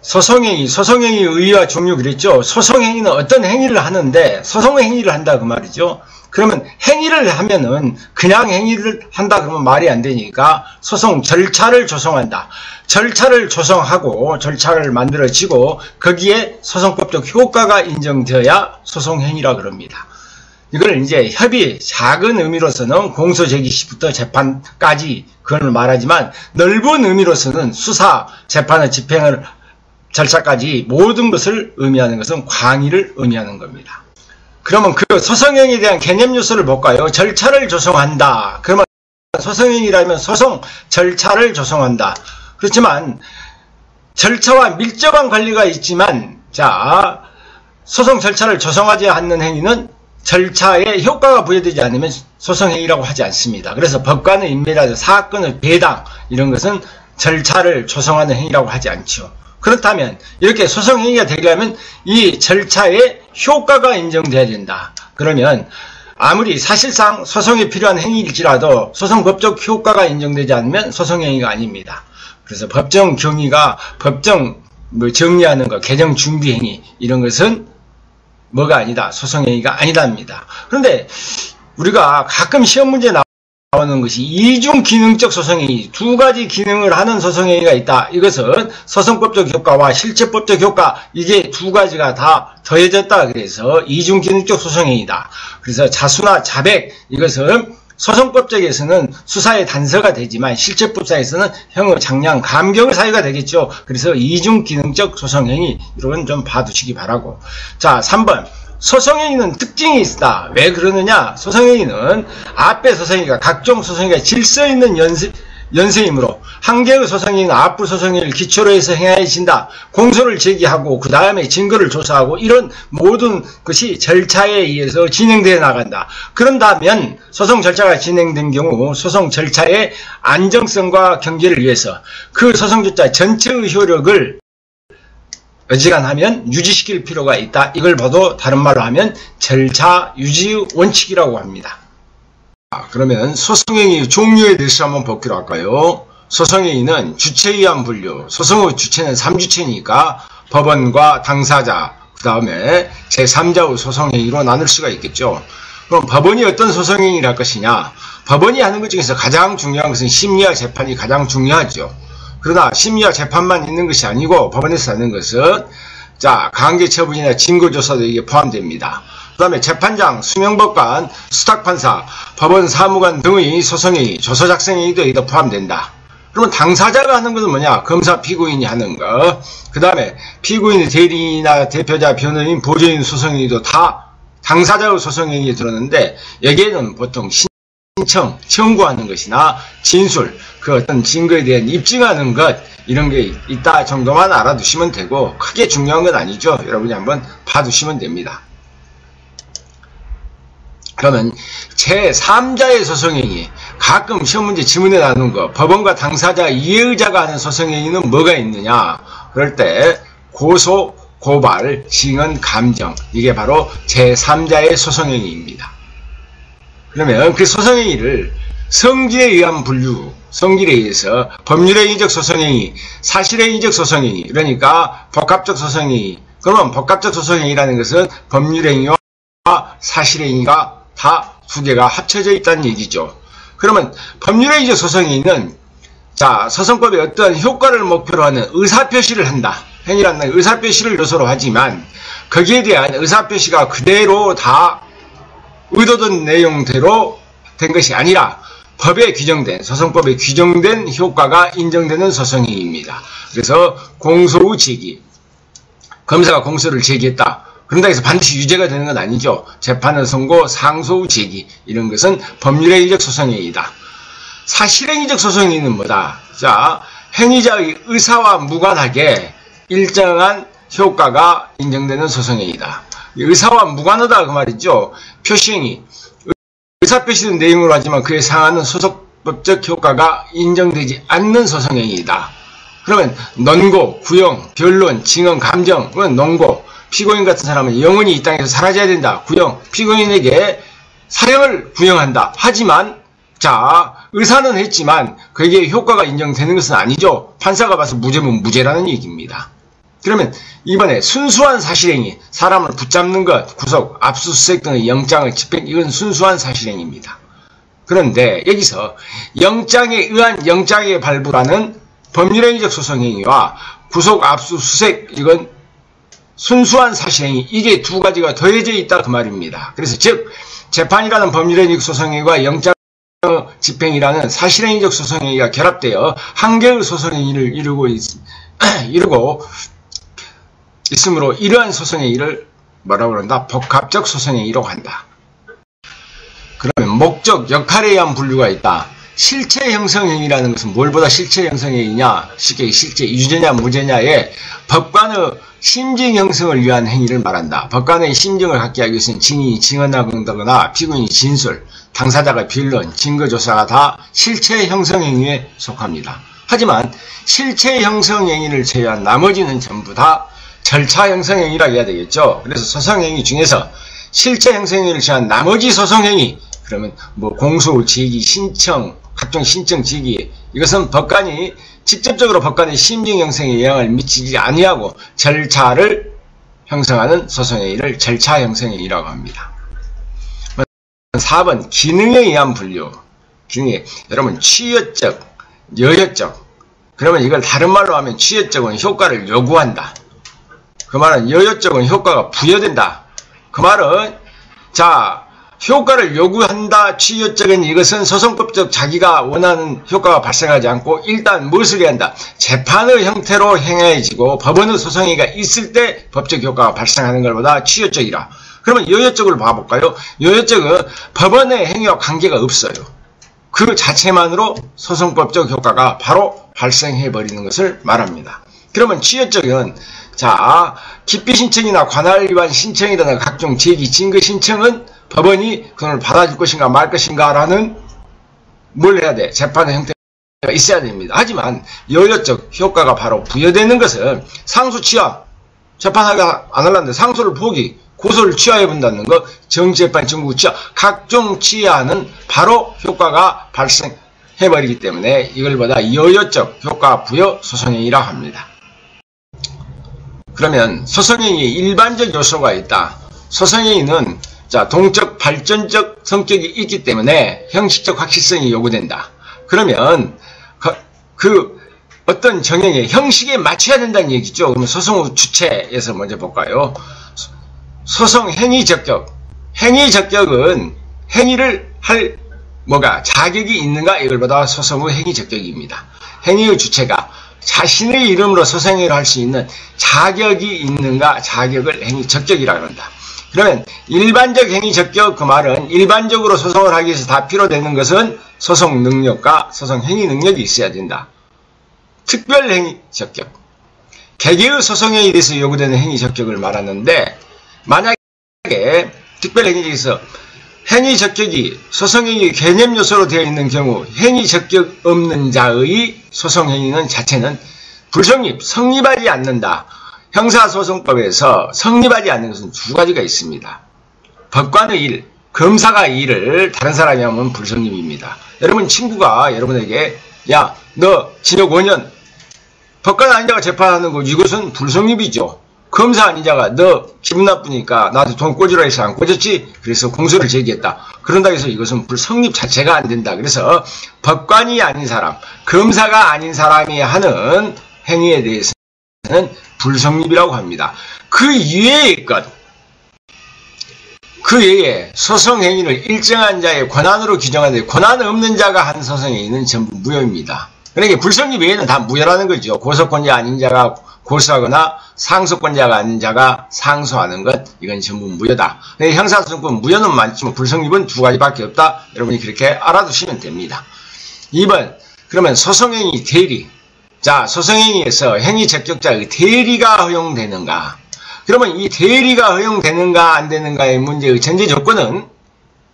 소송행위 의의와 종류 그랬죠. 소송행위는 어떤 행위를 하는데 소송행위를 한다 그 말이죠. 그러면 행위를 하면은 그냥 행위를 한다 그러면 말이 안 되니까 소송 절차를 조성한다. 절차를 조성하고 절차를 만들어지고 거기에 소송법적 효과가 인정되어야 소송행위라 그럽니다. 이걸 이제 협의 작은 의미로서는 공소 제기 시부터 재판까지 그걸 말하지만 넓은 의미로서는 수사, 재판의 집행을 절차까지 모든 것을 의미하는 것은 광의를 의미하는 겁니다. 그러면 그 소송행위에 대한 개념 요소를 볼까요? 절차를 조성한다. 그러면 소송행위라면 소송 절차를 조성한다. 그렇지만 절차와 밀접한 관리가 있지만 자 소송 절차를 조성하지 않는 행위는 절차에 효과가 부여되지 않으면 소송행위라고 하지 않습니다. 그래서 법관의 임명이라든지 사건의 배당 이런 것은 절차를 조성하는 행위라고 하지 않죠. 그렇다면 이렇게 소송행위가 되려면 이 절차에 효과가 인정돼야 된다. 그러면 아무리 사실상 소송에 필요한 행위일지라도 소송법적 효과가 인정되지 않으면 소송행위가 아닙니다. 그래서 법정 경위가 법정 정리하는 것, 개정 준비 행위 이런 것은 뭐가 아니다. 소송행위가 아니답니다. 그런데 우리가 가끔 시험 문제 나오는 것이 이중 기능적 소송행위, 두 가지 기능을 하는 소송행위가 있다. 이것은 소송법적 효과와 실체법적 효과 이게 두 가지가 다 더해졌다. 그래서 이중 기능적 소송행위다. 그래서 자수나 자백 이것은 소송법적에서는 수사의 단서가 되지만 실체법상에서는 형의 장량, 감경의 사유가 되겠죠. 그래서 이중 기능적 소송행위 이런 좀 봐두시기 바라고. 자, 3번. 소송행위는 특징이 있다. 왜 그러느냐? 소송행위는 앞에 소송행위가 각종 소송행위가 질서 있는 연쇄이므로 한 개의 소송행위는 앞부 소송행위를 기초로 해서 행해진다. 공소를 제기하고 그 다음에 증거를 조사하고 이런 모든 것이 절차에 의해서 진행되어 나간다. 그런다면 소송 절차가 진행된 경우 소송 절차의 안정성과 경계를 위해서 그 소송 절차 전체의 효력을 어지간하면 유지시킬 필요가 있다. 이걸 봐도 다른 말로 하면 절차 유지의 원칙이라고 합니다. 그러면 소송행위 종류에 대해서 한번 보기로 할까요? 소송행위는 주체에 의한 분류, 소송의 주체는 3주체니까 법원과 당사자, 그 다음에 제3자의 소송행위로 나눌 수가 있겠죠. 그럼 법원이 어떤 소송행위를 할 것이냐? 법원이 하는 것 중에서 가장 중요한 것은 심리와 재판이 가장 중요하죠. 그러나 심리와 재판만 있는 것이 아니고 법원에서 하는 것은 자 강제처분이나 증거조사도 이게 포함됩니다. 그 다음에 재판장, 수명법관, 수탁판사, 법원 사무관 등의 소송행위, 조서작성행위도 여기다 포함된다. 그러면 당사자가 하는 것은 뭐냐? 검사, 피고인이 하는 것. 그 다음에 피고인의 대리인이나 대표자, 변호인, 보조인 소송행위도 다 당사자의 소송행위에 들었는데 여기에는 보통 신청, 청구하는 것이나 진술, 그 어떤 증거에 대한 입증하는 것 이런 게 있다 정도만 알아두시면 되고 크게 중요한 건 아니죠. 여러분이 한번 봐두시면 됩니다. 그러면 제3자의 소송행위, 가끔 시험 문제 지문에 나오는 거, 법원과 당사자, 이해의자가 하는 소송행위는 뭐가 있느냐? 그럴 때 고소, 고발, 증언, 감정 이게 바로 제3자의 소송행위입니다. 그러면 그 소송행위를 성질에 의한 분류, 성질에 의해서 법률행위적 소송행위, 사실행위적 소송행위, 그러니까 복합적 소송행위. 그러면 복합적 소송행위라는 것은 법률행위와 사실행위가 다 두 개가 합쳐져 있다는 얘기죠. 그러면 법률행위적 소송행위는 자 소송법에 어떤 효과를 목표로 하는 의사표시를 한다. 행위라는 의사표시를 요소로 하지만 거기에 대한 의사표시가 그대로 다 의도된 내용대로 된 것이 아니라 법에 규정된, 소송법에 규정된 효과가 인정되는 소송행위입니다. 그래서 공소의 제기, 검사가 공소를 제기했다. 그런다 해서 반드시 유죄가 되는 건 아니죠. 재판의 선고, 상소의 제기 이런 것은 법률행위적 소송행위이다. 사실행위적 소송행위는 뭐다? 자, 행위자의 의사와 무관하게 일정한 효과가 인정되는 소송행위다. 의사와 무관하다 그 말이죠. 표시행위, 의사표시된 내용으로 하지만 그에 상하는 소송법적 효과가 인정되지 않는 소송행위이다. 그러면 논고, 구형, 변론, 증언, 감정은 논고, 피고인 같은 사람은 영원히 이 땅에서 사라져야 된다. 구형, 피고인에게 사형을 구형한다. 하지만 자 의사는 했지만 그에게 효과가 인정되는 것은 아니죠. 판사가 봐서 무죄면 무죄라는 얘기입니다. 그러면 이번에 순수한 사실행위, 사람을 붙잡는 것, 구속, 압수수색 등의 영장을 집행, 이건 순수한 사실행위입니다. 그런데 여기서 영장에 의한 영장의 발부라는 법률행위적 소송행위와 구속, 압수수색, 이건 순수한 사실행위, 이게 두 가지가 더해져 있다 그 말입니다. 그래서 즉 재판이라는 법률행위적 소송행위와 영장 집행이라는 사실행위적 소송행위가 결합되어 한 개의 소송행위를 이루고 있으므로 이러한 소송행위를 뭐라고 그런다? 복합적 소송행위라고 한다. 그러면 목적, 역할에 의한 분류가 있다. 실체 형성행위라는 것은 뭘보다 실체 형성행위냐? 쉽게 실체 유죄냐 무죄냐에 법관의 심증 형성을 위한 행위를 말한다. 법관의 심증을 갖게 하기 위해서는 증인이 증언하거나 피고인이 진술, 당사자가 변론, 증거조사가 다 실체 형성행위에 속합니다. 하지만 실체 형성행위를 제외한 나머지는 전부 다 절차 형성행위라고 해야 되겠죠. 그래서 소송행위 중에서 실체 형성행위를 제외한 나머지 소송행위, 그러면 뭐 공소, 제기, 신청, 각종 신청, 제기, 이것은 법관이 직접적으로 법관의 심증 형성에 영향을 미치지 아니하고 절차를 형성하는 소송행위를 절차 형성행위라고 합니다. 4번 기능에 의한 분류. 기능에, 여러분 취여적, 여여적. 그러면 이걸 다른 말로 하면 취여적은 효과를 요구한다. 그 말은 여여적은 효과가 부여된다. 그 말은 자 효과를 요구한다. 취여적인 이것은 소송법적 자기가 원하는 효과가 발생하지 않고 일단 무엇을 해야 한다. 재판의 형태로 행해지고 법원의 소송행위가 있을 때 법적 효과가 발생하는 것보다 취여적이라. 그러면 여여적으로 봐볼까요? 여여적은 법원의 행위와 관계가 없어요. 그 자체만으로 소송법적 효과가 바로 발생해버리는 것을 말합니다. 그러면 취여적은 자 기피 신청이나 관할 위반 신청이라든가 각종 제기, 증거 신청은 법원이 그걸 받아줄 것인가 말 것인가 라는 뭘 해야 돼? 재판의 형태가 있어야 됩니다. 하지만 여여적 효과가 바로 부여되는 것은 상수 취하, 재판하게 안 하려는데 상수를 포기, 고소를 취하해 본다는 것, 정재판, 정부 취하, 각종 취하는 바로 효과가 발생해버리기 때문에 이걸 보다 여여적 효과 부여 소송행위라 합니다. 그러면 소송행위에 일반적 요소가 있다. 소송행위는 자, 동적, 발전적 성격이 있기 때문에 형식적 확실성이 요구된다. 그러면 어떤 정형의 형식에 맞춰야 된다는 얘기죠. 그러면 소송 주체에서 먼저 볼까요? 소송 행위 적격. 행위 적격은 행위를 할 자격이 있는가 이걸 보다 소송의 행위 적격입니다. 행위의 주체가 자신의 이름으로 소송행위를 할 수 있는 자격이 있는가 자격을 행위 적격이라고 한다. 그러면 일반적 행위 적격 그 말은 일반적으로 소송을 하기 위해서 다 필요되는 것은 소송 능력과 소송 행위 능력이 있어야 된다. 특별 행위 적격. 개개의 소송행위에 대해서 요구되는 행위 적격을 말하는데 만약에 특별 행위 중에서 행위 적격이 소송행위 개념 요소로 되어 있는 경우 행위 적격 없는 자의 소송행위는 자체는 불성립, 성립하지 않는다. 형사소송법에서 성립하지 않는 것은 두 가지가 있습니다. 법관의 일, 검사가 일을 다른 사람이 하면 불성립입니다. 여러분 친구가 여러분에게 야, 너 징역 5년 법관 아닌 자가 재판하는 거 이것은 불성립이죠. 검사 아닌 자가 너 기분 나쁘니까 나한테 돈 꽂으라 해서 안 꽂았지? 그래서 공소를 제기했다. 그런다고 해서 이것은 불성립 자체가 안 된다. 그래서 법관이 아닌 사람, 검사가 아닌 사람이 하는 행위에 대해서는 불성립이라고 합니다. 그 이외의 것, 그 외에 소송행위를 일정한 자의 권한으로 규정하는데 권한 없는 자가 한 소송행위는 전부 무효입니다. 그러니까 불성립 외에는 다 무효라는 거죠. 고소권자 아닌 자가 고소하거나 상소권자가 아닌 자가 상소하는 것, 이건 전부 무효다. 형사소송법 무효는 많지만 불성립은 두 가지밖에 없다. 여러분이 그렇게 알아두시면 됩니다. 2번, 그러면 소송행위 대리. 자, 소송행위에서 행위 적격자의 대리가 허용되는가? 그러면 이 대리가 허용되는가 안 되는가의 문제의 전제 조건은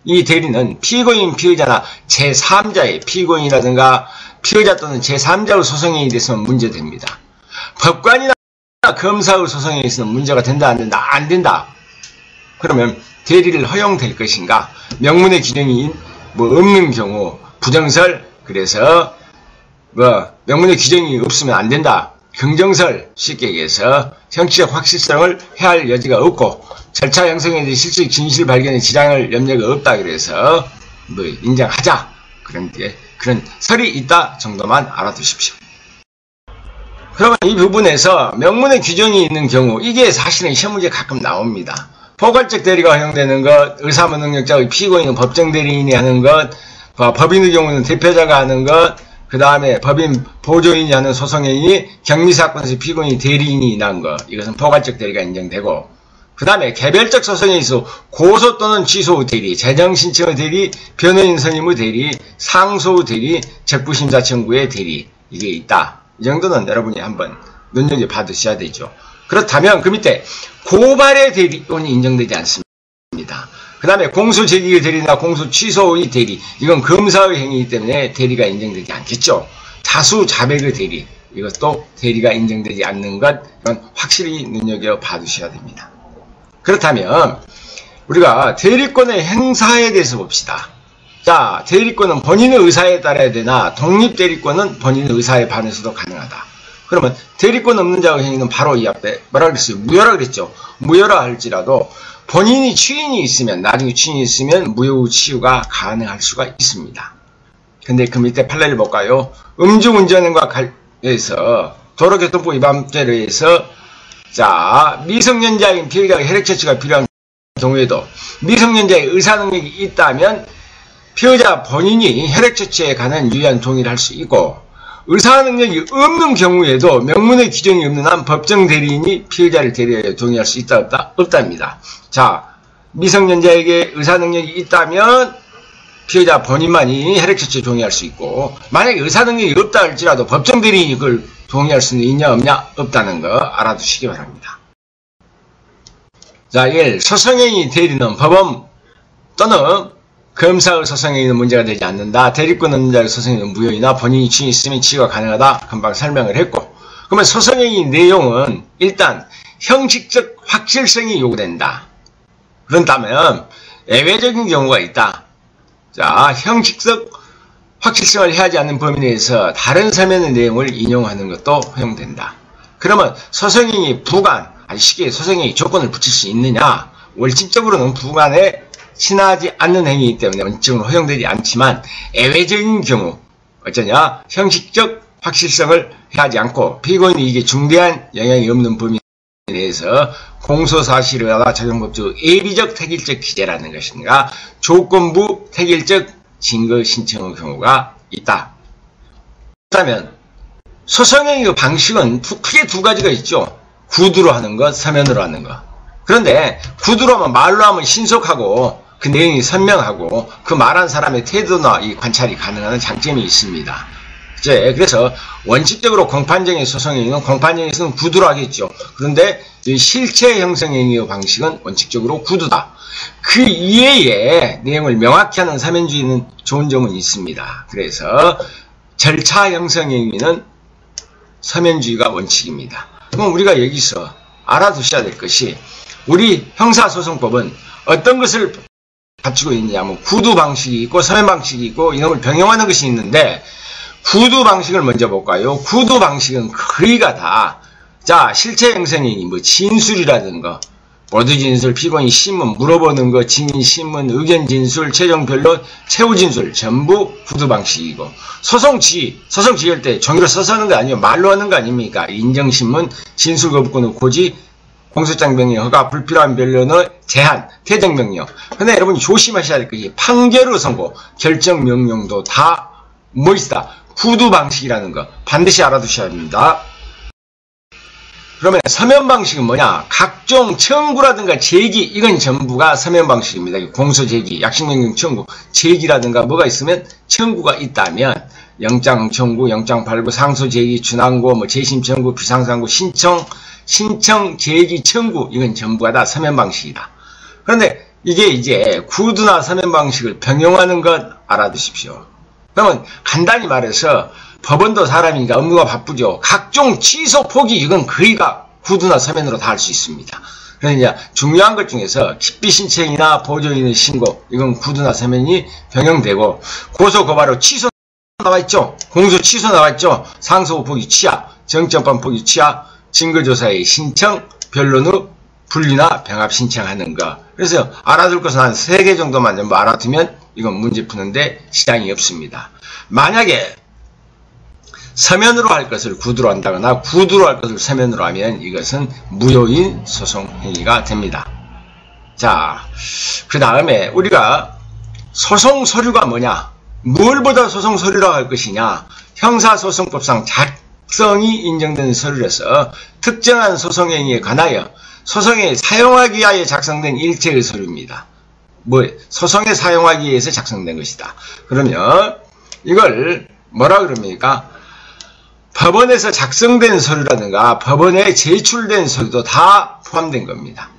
이 대리는 피고인, 피의자나 제3자의 피고인이라든가 피의자 또는 제3자의 소송행위에 대해서는 문제됩니다. 법관이나 검사의 소송에 있어서 문제가 된다 안 된다? 안 된다. 그러면 대리를 허용될 것인가? 명문의 규정이 없는 경우 부정설, 그래서 명문의 규정이 없으면 안 된다. 긍정설 쉽게 얘기해서 형식적 확실성을 해할 여지가 없고 절차 형성에 대해 실질 진실 발견에 지장을 염려가 없다 그래서 뭐 인정하자 그런 설이 있다 정도만 알아두십시오. 그러면 이 부분에서 명문의 규정이 있는 경우 이게 사실은 시험 문제 가끔 나옵니다. 포괄적 대리가 허용되는 것, 의사무능력자의 피고인은 법정 대리인이 하는 것, 법인의 경우는 대표자가 하는 것, 그 다음에 법인 보조인이 하는 소송행위, 경미사건에서 피고인이 대리인이 난 것, 이것은 포괄적 대리가 인정되고, 그 다음에 개별적 소송에 있어 고소 또는 취소의 대리, 재정신청의 대리, 변호인 선임의 대리, 상소의 대리, 적부심사 청구의 대리, 이게 있다. 이 정도는 여러분이 한번 눈여겨봐두셔야 되죠. 그렇다면 그 밑에 고발의 대리권이 인정되지 않습니다. 그 다음에 공소 제기의 대리나 공소 취소의 대리, 이건 검사의 행위이기 때문에 대리가 인정되지 않겠죠. 자수 자백의 대리, 이것도 대리가 인정되지 않는 것, 이건 확실히 눈여겨봐 두셔야 됩니다. 그렇다면 우리가 대리권의 행사에 대해서 봅시다. 자, 대리권은 본인의 의사에 따라야 되나 독립대리권은 본인의 의사에 반해서도 가능하다. 그러면 대리권 없는 자의 행위는 바로 이 앞에 뭐라 그랬어요? 무효라 그랬죠. 무효라 할지라도 본인이 추인이 있으면, 나중에 추인이 있으면 무효 치유가 가능할 수가 있습니다. 근데 그 밑에 판례를 볼까요? 음주운전과 관련해서 도로교통법 위반죄로 해서 자, 미성년자인 피해자가 혈액처치가 필요한 경우에도 미성년자의 의사능력이 있다면 피해자 본인이 혈액처치에 관한 유의한 동의를 할 수 있고 의사능력이 없는 경우에도 명문의 규정이 없는 한 법정 대리인이 피해자를 대리하여 동의할 수 있다 없다? 없답니다. 자, 미성년자에게 의사능력이 있다면 피해자 본인만이 혈액처치에 동의할 수 있고 만약에 의사능력이 없다 할지라도 법정 대리인이 그걸 동의할 수는 있냐 없냐 없다는 거 알아두시기 바랍니다. 자, 1. 소송행위 대리는 법원 또는 검사의 소송행위는 문제가 되지 않는다. 대리권 없는 자의 소송행위는 무효이나 본인이 추인이 있으면 치유가 가능하다. 금방 설명을 했고 그러면 소송행위 내용은 일단 형식적 확실성이 요구된다. 그런다면 예외적인 경우가 있다. 자, 형식적 확실성을 해하지 않는 범위 내에서 다른 서면의 내용을 인용하는 것도 허용된다. 그러면 소송행위 부관, 쉽게 소송행위 조건을 붙일 수 있느냐? 원칙적으로는 부관에 친하지 않는 행위이기 때문에 원칙적으로 허용되지 않지만 예외적인 경우 어쩌냐? 형식적 확실성을 해하지 않고 피고인이 이게 중대한 영향이 없는 범위 내에서 공소사실을 하다 적용법적 예비적 택일적 기재라는 것인가 조건부 택일적 증거 신청의 경우가 있다. 그렇다면 소송행위 방식은 크게 두 가지가 있죠. 구두로 하는 것, 서면으로 하는 것. 그런데 구두로 하면 말로 하면 신속하고 그 내용이 선명하고 그 말한 사람의 태도나 이 관찰이 가능한 장점이 있습니다. 그래서 원칙적으로 공판정의 소송행위는 공판정에서는 구두로 하겠죠. 그런데 이 실체 형성행위의 방식은 원칙적으로 구두다. 그 이외에 내용을 명확히 하는 사면주의는 좋은 점은 있습니다. 그래서 절차 형성행위는 서면주의가 원칙입니다. 그럼 우리가 여기서 알아두셔야 될 것이 우리 형사소송법은 어떤 것을 갖추고 있느냐면 구두 방식이 있고 서면 방식이 있고 이놈을 병행하는 것이 있는데 구두 방식을 먼저 볼까요? 구두 방식은 거의가 다 자, 실체 형성행위 뭐 진술이라든가 모두 진술, 피고인 신문, 물어보는 거, 증인 신문, 의견 진술, 최종 변론, 최후 진술 전부 구두 방식이고 소송 지을 때 종이로 써서 하는 거 아니에요. 말로 하는 거 아닙니까? 인정신문, 진술 거부권의 고지, 공소장 명령 허가, 불필요한 변론의 제한, 퇴정 명령. 근데 여러분이 조심하셔야 될 것이 판결의 선고, 결정 명령도 다 뭐 있다? 구두 방식이라는 거 반드시 알아두셔야 합니다. 그러면 서면 방식은 뭐냐? 각종 청구라든가 제기, 이건 전부가 서면 방식입니다. 공소 제기, 약식명령 청구, 제기라든가 뭐가 있으면 청구가 있다면 영장 청구, 영장 발부, 상소 제기, 준항고, 뭐 재심 청구, 비상상고, 신청 제기 청구, 이건 전부가 다 서면 방식이다. 그런데 이게 이제 구두나 서면 방식을 병용하는 것 알아두십시오. 그러면 간단히 말해서 법원도 사람이니까 업무가 바쁘죠. 각종 취소 포기 이건 거의가 구두나 서면으로 다 할 수 있습니다. 그러니까 중요한 것 중에서 기피 신청이나 보조인의 신고 이건 구두나 서면이 병용되고 고소 고발로 취소 나와있죠. 공소 취소 나와있죠. 상소 포기 취하 정치헌법 보기 취하, 증거조사의 신청, 변론 후 분리나 병합 신청하는 거. 그래서 알아둘 것은 한 3개 정도만 전부 알아두면 이건 문제 푸는데 시장이 없습니다. 만약에 서면으로 할 것을 구두로 한다거나 구두로 할 것을 서면으로 하면 이것은 무효인 소송 행위가 됩니다. 자, 그 다음에 우리가 소송 서류가 뭐냐? 뭘 보다 소송 서류라고 할 것이냐? 형사소송법상 작성이 인정된 서류로서 특정한 소송 행위에 관하여 소송에 사용하기 위하여 작성된 일체의 서류입니다. 소송에 사용하기 위해서 작성된 것이다. 그러면 이걸 뭐라 그럽니까? 법원에서 작성된 서류라든가 법원에 제출된 서류도 다 포함된 겁니다.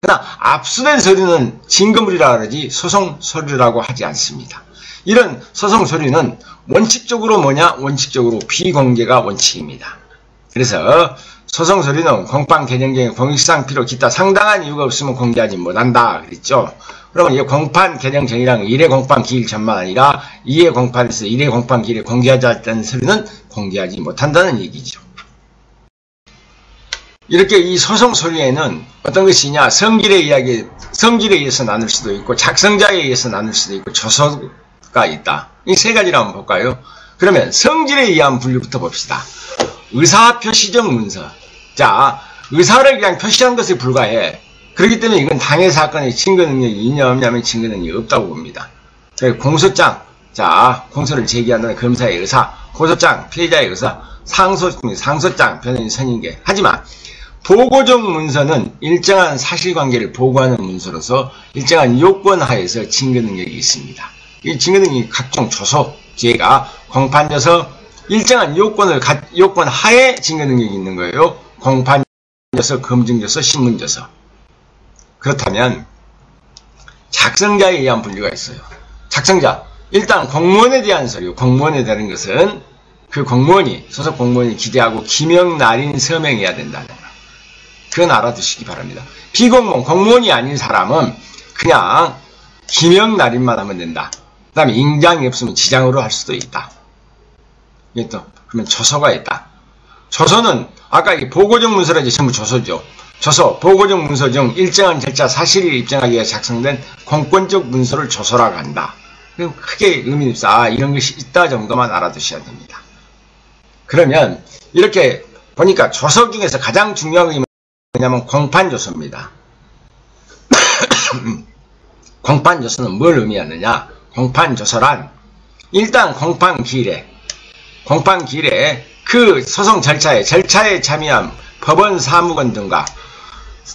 그러나 압수된 서류는 증거물이라 그러지 소송 서류라고 하지 않습니다. 이런 소송 서류는 원칙적으로 뭐냐? 원칙적으로 비공개가 원칙입니다. 그래서 소송 서류는 공판 개정 공익상 필요 기타 상당한 이유가 없으면 공개하지 못한다 그랬죠. 그러면 이 공판 개정 전이랑 1회 공판 기일 전만 아니라 2회 공판에서 1회 공판 기일에 공개하지 않았던 서류는 공개하지 못한다는 얘기죠. 이렇게 이 소송 서류에는 어떤 것이냐? 성질에 의해서 나눌 수도 있고 작성자에 의해서 나눌 수도 있고 저서가 있다. 이 3가지를 한번 볼까요? 그러면 성질에 의한 분류부터 봅시다. 의사표시적 문서. 자, 의사를 그냥 표시한 것에 불과해. 그렇기 때문에 이건 당해 사건의 증거 능력이 있냐 없냐면 증거 능력이 없다고 봅니다. 공소장, 자, 공소를 제기한다는 검사의 의사, 고소장, 피해자의 의사, 상소장, 변호인 선임계. 하지만 보고적 문서는 일정한 사실관계를 보고하는 문서로서 일정한 요건 하에서 증거 능력이 있습니다. 이 증거 능력이 각종 조서, 기회가 공판져서 일정한 요건 하에 증거 능력이 있는 거예요. 공판져서, 검증져서, 신문져서. 그렇다면 작성자에 의한 분류가 있어요. 작성자, 일단 공무원에 대한 서류, 공무원에 대한 것은 그 공무원이, 소속 공무원이 기재하고 기명, 날인, 서명해야 된다는 거. 그건 알아두시기 바랍니다. 비공무원, 공무원이 아닌 사람은 그냥 기명, 날인만 하면 된다. 그 다음에 인장이 없으면 지장으로 할 수도 있다. 이게 또, 그러면 조서가 있다. 조서는 아까 이 보고적 문서라지 전부 조서죠. 조서, 보고적 문서 중 일정한 절차 사실을 입증하기 위해 작성된 공권적 문서를 조서라고 한다. 크게 의미는 없어. 아, 이런 것이 있다 정도만 알아두셔야 됩니다. 그러면 이렇게 보니까 조서 중에서 가장 중요한 게 뭐냐면 공판조서입니다. 공판조서는 뭘 의미하느냐? 공판조서란 일단 공판기일에 그 소송 절차에 참여한 법원 사무관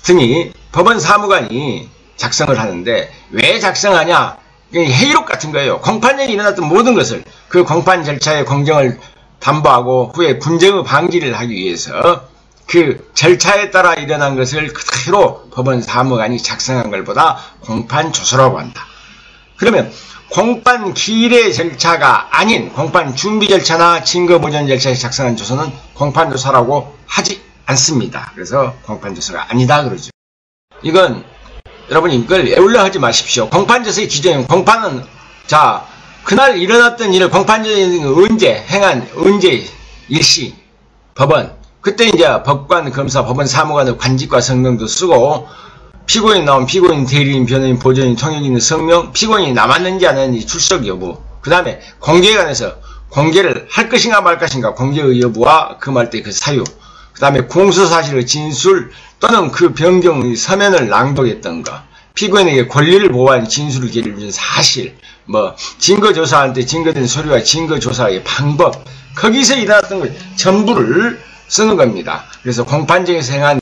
등이 법원 사무관이 작성을 하는데 왜 작성하냐? 회의록 같은 거예요. 공판전이 일어났던 모든 것을 그 공판 절차의 공정을 담보하고 후에 분쟁의 방지를 하기 위해서 그 절차에 따라 일어난 것을 그대로 법원 사무관이 작성한 것보다 공판조서라고 한다. 그러면 공판 기일의 절차가 아닌 공판 준비 절차나 증거 보전 절차에 작성한 조서는 공판조서라고 하지 않습니다. 그래서 공판조서가 아니다 그러죠. 이건 여러분 이걸 애울려 하지 마십시오. 공판조서의 기준은 공판은 자 그날 일어났던 일을 공판조서는 언제 일시 법원 그때 이제 법관 검사 법원 사무관의 관직과 성명도 쓰고 피고인 나온 피고인 대리인 변호인 보조인 통역인의 성명 피고인이 남았는지 안 했는지 출석 여부 그 다음에 공개에 관해서 공개를 할 것인가 말 것인가 공개의 여부와 금할 때 그 사유 그 다음에 공소사실의 진술 또는 그 변경의 서면을 낭독했던 것 피고인에게 권리를 보호하는 진술을 기회를 준 사실 뭐 증거조사할 때 증거된 서류와 증거조사의 방법 거기서 일어났던 것 전부를 쓰는 겁니다. 그래서 공판정에서 행한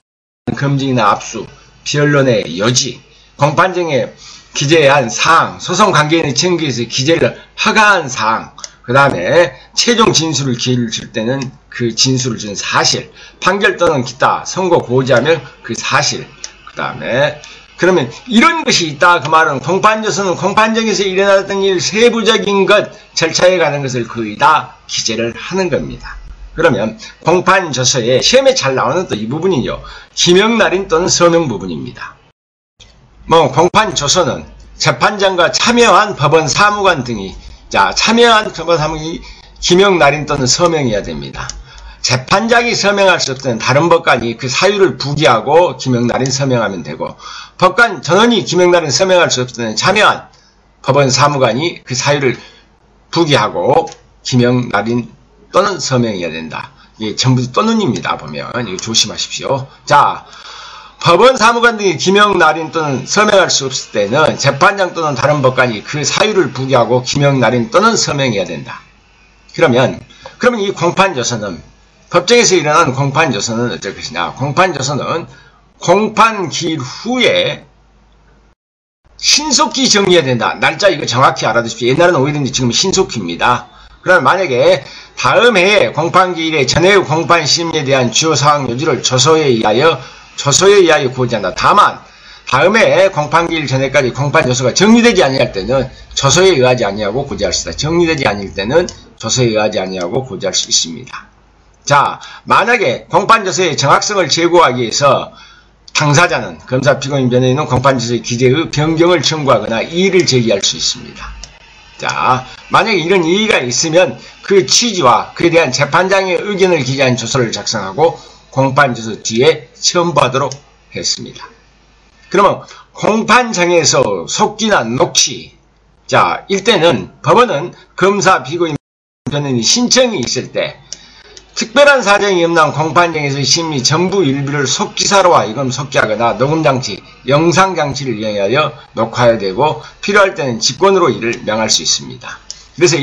검증이나 압수 변론의 여지 공판정에 기재한 사항 소송관계인의 증거에서 기재를 허가한 사항 그 다음에 최종 진술을 기회를 줄 때는 그 진술을 준 사실 판결 또는 기타 선고 고지하면 그 사실 그 다음에 그러면 이런 것이 있다 그 말은 공판조서는 공판정에서 일어났던 일 세부적인 것 절차에 관한 것을 거의 다 기재를 하는 겁니다. 그러면 공판조서에 시험에 잘 나오는 또 이 부분이요. 기명날인 또는 서명 부분입니다. 공판조서는 재판장과 참여한 법원 사무관 등이 참여한 법원 사무관이 기명날인 또는 서명해야 됩니다. 재판장이 서명할 수 없는 다른 법관이 그 사유를 부기하고 김영날인 서명하면 되고, 법관 전원이 김영날인 서명할 수 없는 참여한 법원 사무관이 그 사유를 부기하고 김영날인 또는 서명해야 된다. 이게 전부 또는입니다. 보면 이거 조심하십시오. 자, 법원 사무관 등이 김영날인 또는 서명할 수 없을 때는 재판장 또는 다른 법관이 그 사유를 부기하고 김영날인 또는 서명해야 된다. 그러면 이 공판조서는, 법정에서 일어난 공판조서는 어쩔 것이냐. 공판조서는 공판기일 후에 신속히 정리해야 된다. 날짜 이거 정확히 알아두십시오. 옛날에는 오히려 지금 신속히입니다. 그러면 만약에 다음 해에 공판기일에 전해의 공판심리에 대한 주요 사항 요지를 조서에 의하여 고지한다. 다만 다음에 공판기일 전에까지 공판조서가 정리되지 아니할 때는 조서에 의하지 아니하고 고지할 수 있다. 정리되지 않을 때는 조서에 의하지 아니하고 고지할 수 있습니다. 자, 만약에 공판조서의 정확성을 제고하기 위해서 당사자는 검사, 피고인, 변호인은 공판조서의 기재의 변경을 청구하거나 이의를 제기할 수 있습니다. 자, 만약에 이런 이의가 있으면 그 취지와 그에 대한 재판장의 의견을 기재한 조서를 작성하고 공판조서 뒤에 첨부하도록 했습니다. 그러면 공판장에서 속기나 녹취, 자, 이때는 법원은 검사, 피고인, 변호인이 신청이 있을 때 특별한 사정이 없는 공판장에서 심리 전부 일부를 속기사로 하여금 속기하거나 녹음장치, 영상장치를 이용하여 녹화해야 되고 필요할 때는 직권으로 이를 명할 수 있습니다. 그래서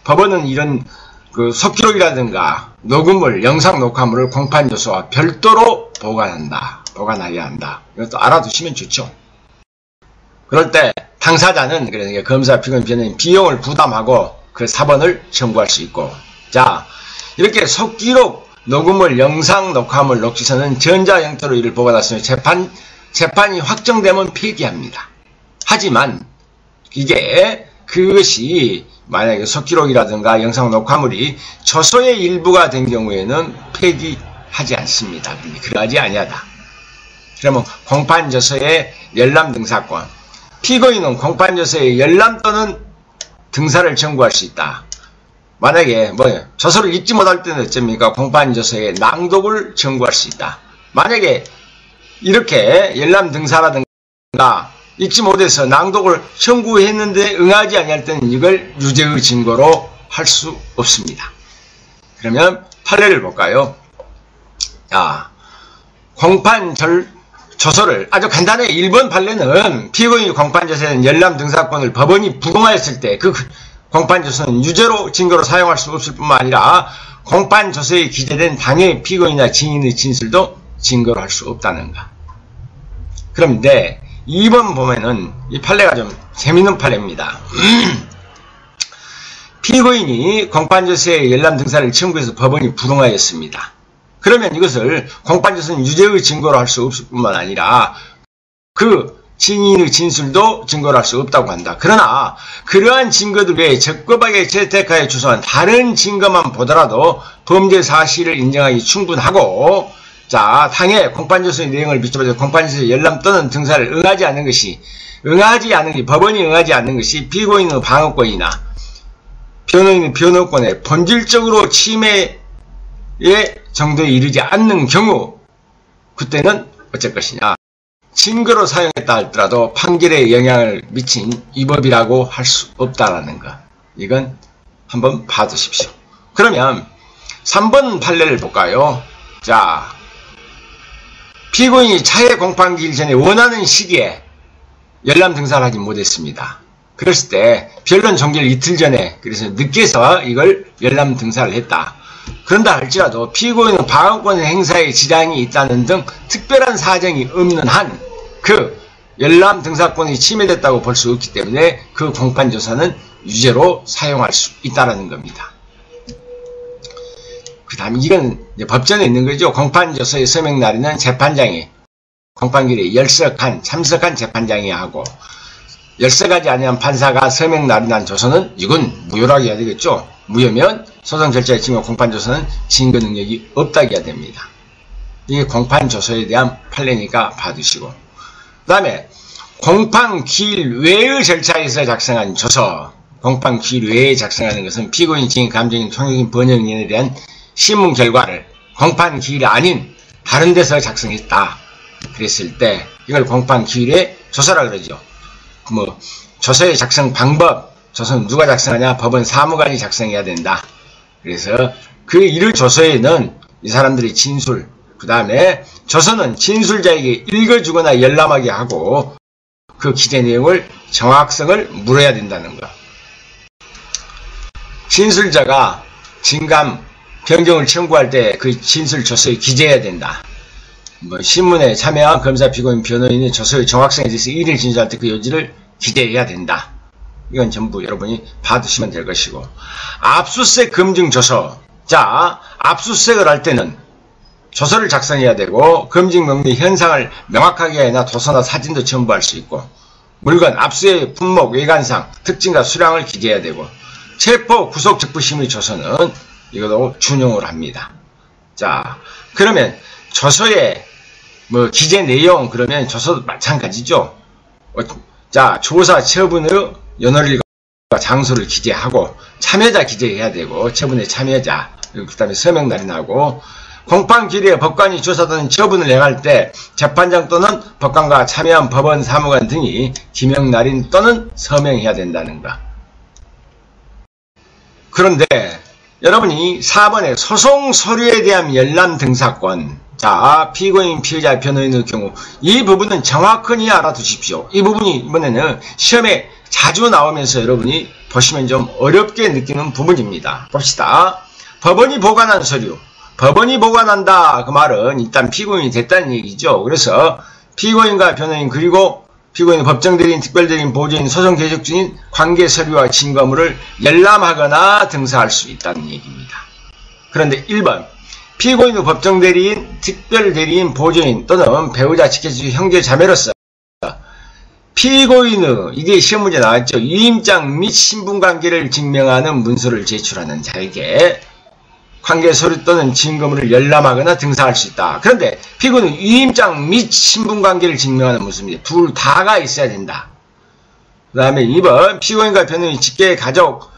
법원은 이런 그 속기록이라든가 녹음물, 영상 녹화물을 공판조서와 별도로 보관하여야 한다. 이것도 알아두시면 좋죠. 그럴 때 당사자는 그래서 검사, 피고인, 변호인 비용을 부담하고 그 사본을 청구할 수 있고, 자, 이렇게 속기록, 녹음물, 영상 녹화물, 녹취서는 전자 형태로 이를 보관했으면 재판이 확정되면 폐기합니다. 하지만 그것이 만약에 속기록이라든가 영상 녹화물이 조서의 일부가 된 경우에는 폐기하지 않습니다. 그러하지 아니하다. 그러면 공판조서의 열람 등사권, 피고인은 공판조서의 열람 또는 등사를 청구할 수 있다. 만약에 조서를 읽지 못할 때는 어쩝니까? 공판조서의 낭독을 청구할 수 있다. 만약에 이렇게 열람 등사라든가 읽지 못해서 낭독을 청구했는데 응하지 아니할 때는 이걸 유죄의 증거로 할 수 없습니다. 그러면 판례를 볼까요? 자, 조서를 아주 간단하게 1번 판례는 피고인이 공판조서에 열람 등사권을 법원이 부동하였을 때 그 공판조서는 유죄로 증거로 사용할 수 없을 뿐만 아니라 공판조서에 기재된 당해 피고인이나 증인의 진술도 증거로 할 수 없다는 것. 그런데 2번 보면은 이 판례가 좀 재밌는 판례입니다. 피고인이 공판조서에 열람 등사를 청구해서 법원이 부동하였습니다. 그러면 이것을 공판조서는 유죄의 증거로 할 수 없을 뿐만 아니라 그 증인의 진술도 증거로 할 수 없다고 한다. 그러나 그러한 증거들 외에 적법하게 채택하여 주소한 다른 증거만 보더라도 범죄 사실을 인정하기 충분하고, 자, 당해 공판조서의 내용을 비춰봐서 공판조서의 열람 또는 등사를 법원이 응하지 않는 것이 피고인의 방어권이나 변호인의 변호권에 본질적으로 침해의 정도에 이르지 않는 경우, 그때는 어쩔 것이냐. 증거로 사용했다 할지라도 판결에 영향을 미친 위법이라고 할 수 없다라는 것. 이건 한번 봐두십시오. 그러면 3번 판례를 볼까요? 자, 피고인이 차례 공판기일 전에 원하는 시기에 열람 등사를 하지 못했습니다. 그랬을 때 변론 종결 이틀 전에, 그래서 늦게서 이걸 열람 등사를 했다. 그런다 할지라도 피고인은 방어권 행사에 지장이 있다는 등 특별한 사정이 없는 한 그 열람 등사권이 침해됐다고 볼 수 없기 때문에 그 공판조서는 유죄로 사용할 수 있다는 겁니다. 그 다음 이건 이제 법전에 있는 거죠. 공판조서의 서명 날에는 재판장이 공판기일에 참석한 재판장이 하고, 열석하지 아니한 판사가 서명 날인한 조서는 이건 무효라고 해야 되겠죠. 무효면 소송 절차의 증거 공판조서는 증거 능력이 없다고 해야 됩니다. 이게 공판조서에 대한 판례니까 봐두시고, 그 다음에 공판기일 외의 절차에서 작성한 조서, 공판기일 외에 작성하는 것은 피고인, 증인, 감정인, 통역인, 번역인에 대한 신문 결과를 공판 기일이 아닌 다른 데서 작성했다. 그랬을 때 이걸 공판 기일의 조서라 그러죠. 뭐 조서의 작성 방법, 조서는 누가 작성하냐? 법원 사무관이 작성해야 된다. 그래서 그 이를 조서에는 이 사람들의 진술, 그 다음에 조서는 진술자에게 읽어주거나 열람하게 하고 그 기재 내용을 정확성을 물어야 된다는 것. 진술자가 진감, 변경을 청구할 때 그 진술 조서에 기재해야 된다. 뭐 신문에 참여한 검사, 피고인, 변호인이 조서의 정확성에 대해서 일일 진술할 때 그 요지를 기재해야 된다. 이건 전부 여러분이 봐두시면 될 것이고, 압수수색 검증 조서. 자, 압수수색을 할 때는 조서를 작성해야 되고 검증 명령 현상을 명확하게 해야 도서나 사진도 첨부할 수 있고, 물건 압수의 품목, 외관상, 특징과 수량을 기재해야 되고, 체포 구속 적부심의 조서는 이것도 준용을 합니다. 자, 그러면 조서의 뭐 기재 내용, 그러면 조서도 마찬가지죠. 자, 조사 처분의 연월일과 장소를 기재하고, 참여자 기재해야 되고, 처분의 참여자, 그 다음에 서명날이 나고, 공판기일에 법관이 조사든 처분을 행할 때 재판장 또는 법관과 참여한 법원 사무관 등이 기명날인 또는 서명해야 된다는 것. 그런데 여러분이 4번에 소송 서류에 대한 열람 등사권. 자, 피고인, 피의자, 변호인의 경우 이 부분은 정확히 알아두십시오. 이 부분이 이번에는 시험에 자주 나오면서 여러분이 보시면 좀 어렵게 느끼는 부분입니다. 봅시다. 법원이 보관한 서류. 법원이 보관한다. 그 말은 일단 피고인이 됐다는 얘기죠. 그래서 피고인과 변호인, 그리고 피고인의 법정대리인, 특별대리인, 보조인, 소송 계속 중인 관계 서류와 증거물을 열람하거나 등사할 수 있다는 얘기입니다. 그런데 1번, 피고인의 법정대리인, 특별대리인, 보조인 또는 배우자, 직계주, 형제, 자매로서 피고인의, 이게 시험 문제 나왔죠. 위임장 및 신분관계를 증명하는 문서를 제출하는 자에게 관계 서류 또는 증거물을 열람하거나 등사할 수 있다. 그런데 피고인은 위임장 및 신분관계를 증명하는 문서입니다. 둘 다가 있어야 된다. 그 다음에 2번, 피고인과 변호인, 직계, 가족,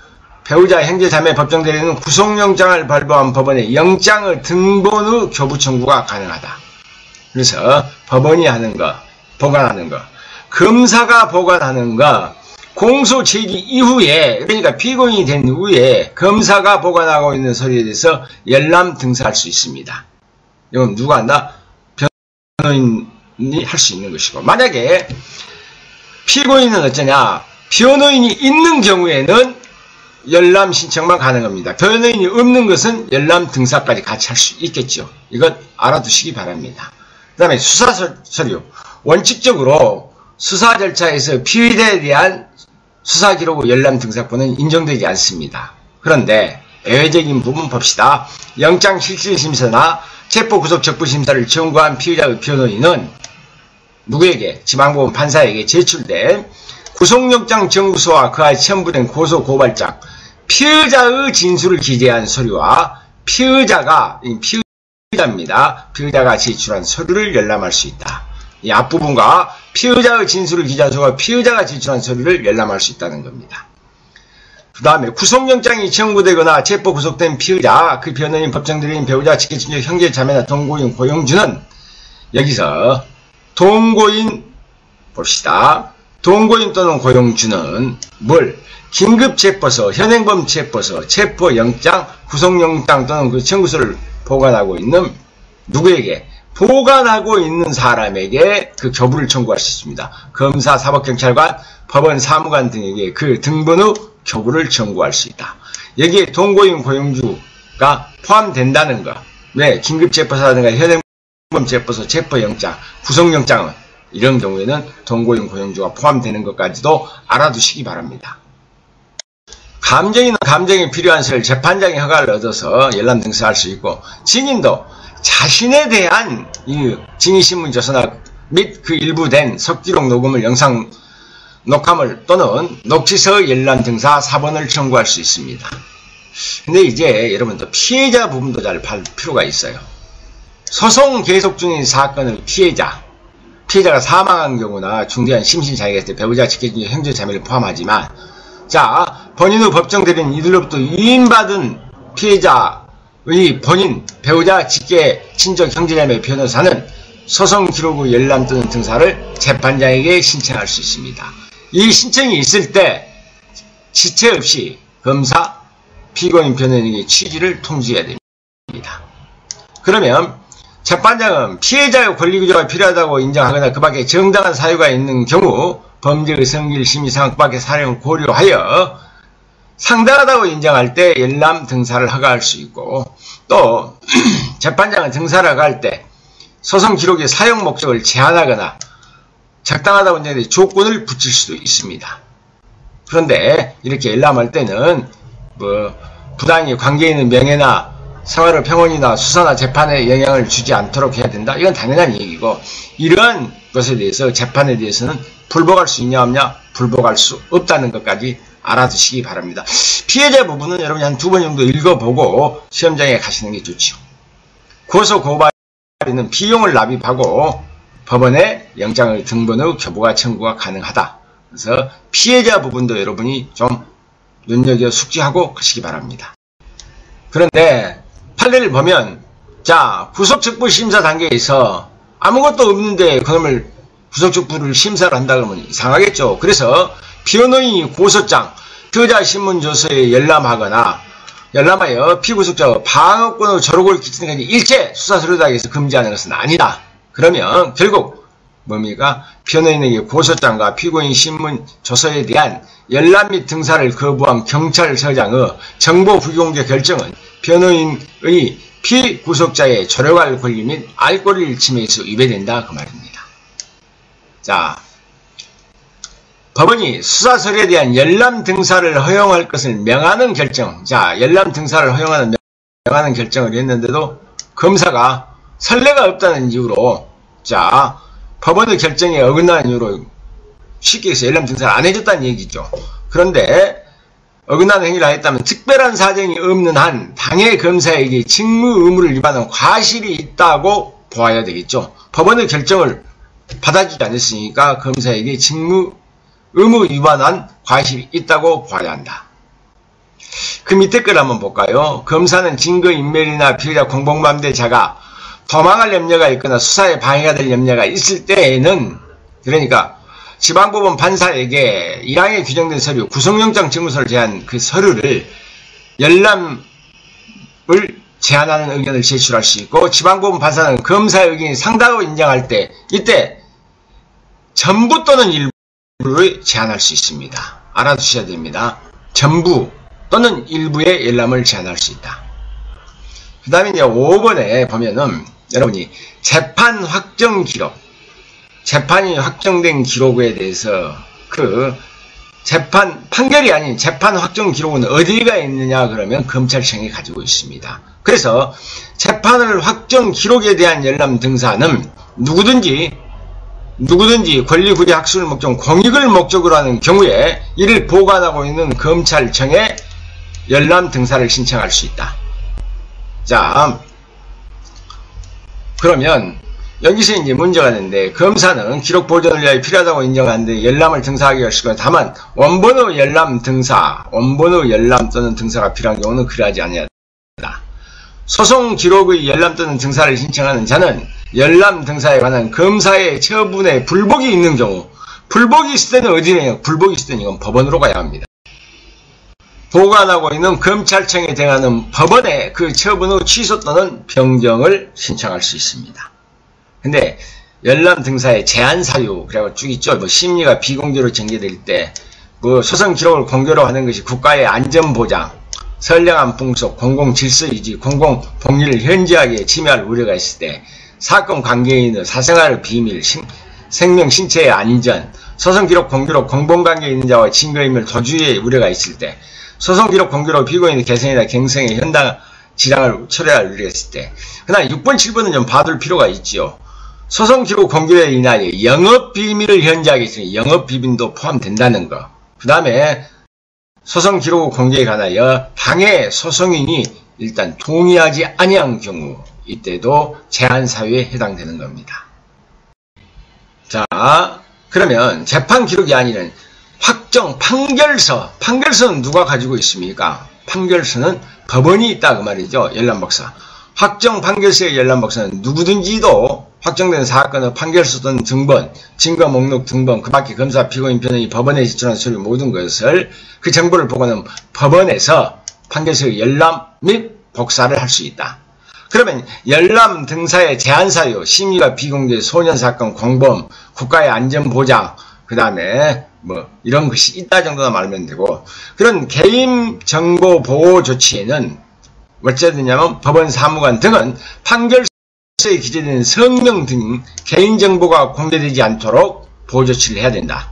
배우자, 형제, 자매, 법정대리인은 구속영장을 발부한 법원에 영장의 등본의 교부 청구가 가능하다. 그래서 법원이 하는 거, 보관하는 거, 검사가 보관하는 거, 공소 제기 이후에, 그러니까 피고인이 된 후에 검사가 보관하고 있는 서류에 대해서 열람 등사할 수 있습니다. 이건 누가 한다? 변호인이 할 수 있는 것이고, 만약에 피고인은 어쩌냐? 변호인이 있는 경우에는 열람 신청만 가능합니다. 변호인이 없는 것은 열람 등사까지 같이 할 수 있겠죠. 이건 알아두시기 바랍니다. 그 다음에 수사 서류. 원칙적으로 수사 절차에서 피의자에 대한 수사 기록 열람 등사권은 인정되지 않습니다. 그런데 예외적인 부분 봅시다. 영장 실질심사나 체포 구속 적부 심사를 청구한 피의자의 변호인은 누구에게? 지방법원 판사에게 제출된 구속영장 청구서와 그와 첨부된 고소 고발장, 피의자의 진술을 기재한 서류와 피의자입니다. 피의자가 제출한 서류를 열람할 수 있다. 이 앞부분과 피의자의 진술을 기재한 서류와 피의자가 제출한 서류를 열람할 수 있다는 겁니다. 그 다음에 구속영장이 청구되거나 체포 구속된 피의자, 그 변호인, 법정대리인, 배우자, 직계친족, 형제, 자매나 동거인, 고용주는 여기서 동거인 봅시다. 동거인 또는 고용주는 뭘? 긴급체포서, 현행범체포서, 체포영장, 구속영장 또는 그 청구서를 보관하고 있는 누구에게? 보관하고 있는 사람에게 그 교부를 청구할 수 있습니다. 검사, 사법경찰관, 법원 사무관 등에게 그 등본의 교부를 청구할 수 있다. 여기에 동거인 고용주가 포함된다는 것. 네, 긴급체포서라든가 현행범체포서, 체포영장, 구속영장은 이런 경우에는 동거인 고용주가 포함되는 것까지도 알아두시기 바랍니다. 감정인은 감정에 필요한 서를 재판장의 허가를 얻어서 열람 등사할 수 있고, 증인도 자신에 대한 이 증인신문 조서나 및 그 일부 된 석기록 녹음을 영상 녹화물 또는 녹취서 열람 등사 4번을 청구할 수 있습니다. 근데 이제 여러분들 피해자 부분도 잘 볼 필요가 있어요. 소송 계속 중인 사건의 피해자가 사망한 경우나 중대한 심신장애가 있을 때 배우자, 직계친족, 형제, 자매를 포함하지만, 자, 본인의 법정대리인 이들로부터 위임받은 피해자 본인, 배우자, 직계, 친족, 형제자매, 변호사는 소송 기록 후 열람 또는 등사를 재판장에게 신청할 수 있습니다. 이 신청이 있을 때 지체 없이 검사, 피고인 변호인에게 취지를 통지해야 됩니다. 그러면 재판장은 피해자의 권리구조가 필요하다고 인정하거나 그 밖에 정당한 사유가 있는 경우 범죄의 성질, 심리 상황, 그 밖의 사령을 고려하여 상당하다고 인정할 때 열람 등사를 허가할 수 있고, 또 재판장은 등사를 허가할 때 소송 기록의 사용 목적을 제한하거나 적당하다고 인정할 때 조건을 붙일 수도 있습니다. 그런데 이렇게 열람할 때는 부당히 관계 있는 명예나 생활의 평온이나 수사나 재판에 영향을 주지 않도록 해야 된다. 이건 당연한 얘기고, 이러한 것에 대해서 재판에 대해서는 불복할 수 있냐 없냐, 불복할 수 없다는 것까지 알아두시기 바랍니다. 피해자 부분은 여러분이 한 2번 정도 읽어보고 시험장에 가시는 게 좋죠. 고소 고발인은 비용을 납입하고 법원에 영장을 등본 후 교부가 청구가 가능하다. 그래서 피해자 부분도 여러분이 좀 눈여겨 숙지하고 가시기 바랍니다. 그런데 판례를 보면, 자, 구속적부 심사 단계에서 아무것도 없는데 그놈을 구속적부를 심사를 한다 그러면 이상하겠죠. 그래서 변호인이 고소장, 피의자 신문조서에 열람하여 피구속자와 방어권으로 저록을 끼치는 것이 일체 수사서류당에서 금지하는 것은 아니다. 그러면 결국 뭡니까? 변호인에게 고소장과 피고인 신문조서에 대한 열람 및 등사를 거부한 경찰서장의 정보 불공개 결정은 변호인의 피구속자의 조력할 권리 및 알 권리를 침해해서 위배된다 그 말입니다. 자, 법원이 수사서류에 대한 열람 등사를 허용할 것을 명하는 결정, 자, 열람 등사를 명하는 결정을 했는데도 검사가 선례가 없다는 이유로, 자, 법원의 결정에 어긋나는 이유로 쉽게 해서 열람 등사를 안 해줬다는 얘기죠. 그런데 어긋나는 행위를 하였다면 특별한 사정이 없는 한 당해 검사에게 직무 의무를 위반한 과실이 있다고 보아야 되겠죠. 법원의 결정을 받아주지 않았으니까 검사에게 직무 의무 위반한 과실이 있다고 봐야 한다. 그 밑에 걸 한번 볼까요? 검사는 증거인멸이나 피의자 공범감대자가 도망할 염려가 있거나 수사에 방해가 될 염려가 있을 때에는, 그러니까 지방법원 판사에게 1항에 규정된 서류, 구속영장 증거서를 제한 그 서류를 열람을 제한하는 의견을 제출할 수 있고, 지방법원 판사는 검사의 의견이 상당하고 인정할 때, 이때 전부 또는 일부를 제한할 수 있습니다. 알아두셔야 됩니다. 전부 또는 일부의 열람을 제한할 수 있다. 그 다음에 이제 5번에 보면은 여러분이 재판 확정 기록, 재판이 확정된 기록에 대해서 그 재판, 판결이 아닌 재판 확정 기록은 어디가 있느냐 그러면 검찰청이 가지고 있습니다. 그래서 재판을 확정 기록에 대한 열람 등사는 누구든지 권리구제 학술 목적, 공익을 목적으로 하는 경우에 이를 보관하고 있는 검찰청에 열람 등사를 신청할 수 있다. 자, 그러면 여기서 이제 문제가 되는데, 검사는 기록 보존을 위하여 필요하다고 인정하는데 열람을 등사하기가 할 수 있고, 다만 원본의 열람 등사, 원본의 열람 또는 등사가 필요한 경우는 그러하지 아니하다. 소송 기록의 열람 또는 등사를 신청하는 자는 열람 등사에 관한 검사의 처분에 불복이 있는 경우, 불복이 있을 때는 어디냐? 불복이 있을 때는 이건 법원으로 가야 합니다. 보관하고 있는 검찰청에 대응하는 법원에 그 처분의 취소 또는 변경을 신청할 수 있습니다. 근데 열람 등사의 제한 사유, 그래고 쭉 있죠. 심리가 비공개로 전개될 때, 소송 기록을 공개로 하는 것이 국가의 안전보장, 선량한 풍속, 공공질서 유지, 공공복리를 현저하게 침해할 우려가 있을 때, 사건 관계인의 사생활 비밀, 생명, 신체의 안전, 소송기록 공개로 공범관계에 있는 자와 증거인멸, 도주의 우려가 있을 때, 소송기록 공개로 피고인의 개성이나 경성의 현당 지장을 초래할 우려가 있을 때, 그다음 6번, 7번은 좀 봐둘 필요가 있죠. 소송기록 공개로 인하여 영업비밀을 현저하게 있으니 영업비밀도 포함된다는 거. 그 다음에 소송기록 공개에 관하여 당해 소송인이 일단 동의하지 아니한 경우, 이때도 제한사유에 해당되는 겁니다. 자, 그러면 재판 기록이 아니라 확정 판결서, 판결서는 누가 가지고 있습니까? 판결서는 법원이 있다 그 말이죠. 열람박사. 확정 판결서의 열람박사는 누구든지도 확정된 사건의 판결서 또는 등본, 증거 목록 등본, 그 밖에 검사, 피고인, 변호인이 법원에 제출한 서류 모든 것을 그 정보를 보고는 법원에서 판결서의 열람 및 복사를 할 수 있다. 그러면 열람 등사의 제한사유, 심의가 비공개, 소년사건, 공범, 국가의 안전보장, 그 다음에 뭐 이런 것이 있다 정도나 말하면 되고, 그런 개인정보 보호 조치에는 어찌해야 되냐면 법원 사무관 등은 판결서에 기재된 성명 등 개인정보가 공개되지 않도록 보호 조치를 해야 된다.